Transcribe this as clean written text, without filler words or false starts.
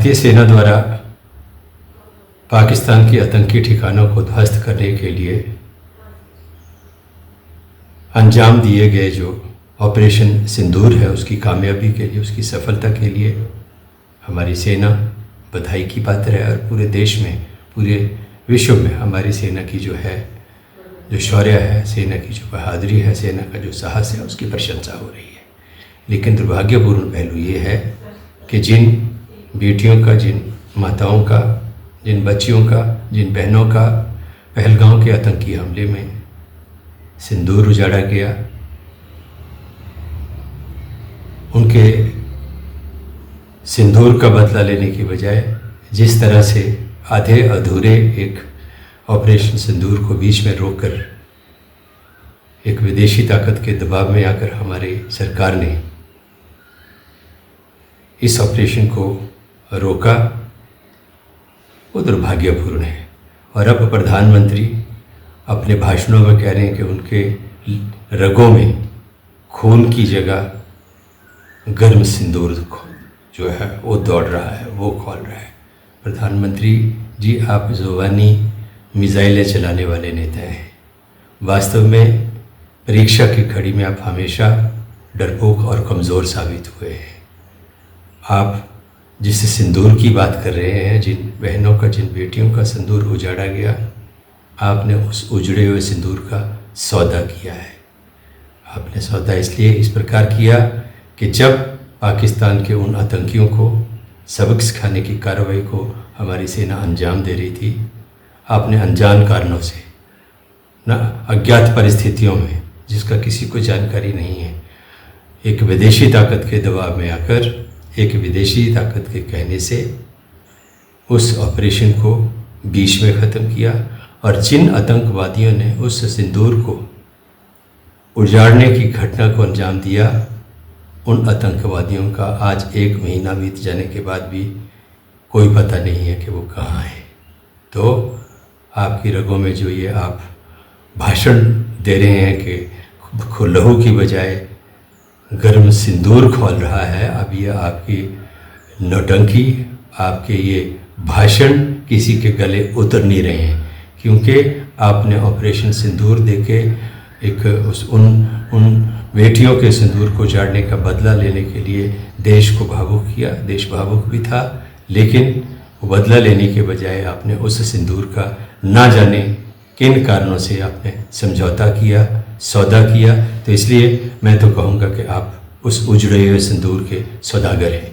भारतीय सेना द्वारा पाकिस्तान के आतंकी ठिकानों को ध्वस्त करने के लिए अंजाम दिए गए जो ऑपरेशन सिंदूर है, उसकी कामयाबी के लिए, उसकी सफलता के लिए हमारी सेना बधाई की पात्र है। और पूरे देश में, पूरे विश्व में हमारी सेना की जो है, जो शौर्य है, सेना की जो बहादुरी है, सेना का जो साहस है, उसकी प्रशंसा हो रही है। लेकिन दुर्भाग्यपूर्ण पहलू ये है कि जिन बेटियों का, जिन माताओं का, जिन बच्चियों का, जिन बहनों का पहलगांव के आतंकी हमले में सिंदूर उजाड़ा गया, उनके सिंदूर का बदला लेने की बजाय जिस तरह से आधे अधूरे एक ऑपरेशन सिंदूर को बीच में रोककर एक विदेशी ताकत के दबाव में आकर हमारी सरकार ने इस ऑपरेशन को रोका, वो दुर्भाग्यपूर्ण है। और अब प्रधानमंत्री अपने भाषणों में कह रहे हैं कि उनके रगों में खून की जगह गर्म सिंदूर जो है वो दौड़ रहा है, वो खोल रहा है। प्रधानमंत्री जी, आप ज़ुबानी मिसाइलें चलाने वाले नेता हैं। वास्तव में परीक्षा की घड़ी में आप हमेशा डरपोक और कमज़ोर साबित हुए हैं। आप जिस सिंदूर की बात कर रहे हैं, जिन बहनों का, जिन बेटियों का सिंदूर उजाड़ा गया, आपने उस उजड़े हुए सिंदूर का सौदा किया है। आपने सौदा इसलिए इस प्रकार किया कि जब पाकिस्तान के उन आतंकियों को सबक सिखाने की कार्रवाई को हमारी सेना अंजाम दे रही थी, आपने अनजान कारणों से, न अज्ञात परिस्थितियों में, जिसका किसी को जानकारी नहीं है, एक विदेशी ताकत के दबाव में आकर, एक विदेशी ताकत के कहने से उस ऑपरेशन को बीच में ख़त्म किया। और जिन आतंकवादियों ने उस सिंदूर को उजाड़ने की घटना को अंजाम दिया, उन आतंकवादियों का आज 1 महीना बीत जाने के बाद भी कोई पता नहीं है कि वो कहाँ है। तो आपकी रगों में जो ये आप भाषण दे रहे हैं कि लहू की बजाय गर्म सिंदूर खोल रहा है, अब ये आपकी नौटंकी, आपके ये भाषण किसी के गले उतर नहीं रहे हैं, क्योंकि आपने ऑपरेशन सिंदूर देके एक उन बेटियों के सिंदूर को उजाड़ने का बदला लेने के लिए देश को भावुक किया। देश भावुक भी था, लेकिन बदला लेने के बजाय आपने उस सिंदूर का ना जाने किन कारणों से आपने समझौता किया, सौदा किया। तो इसलिए मैं तो कहूँगा कि आप उस उजड़े हुए सिंदूर के सौदागर हैं।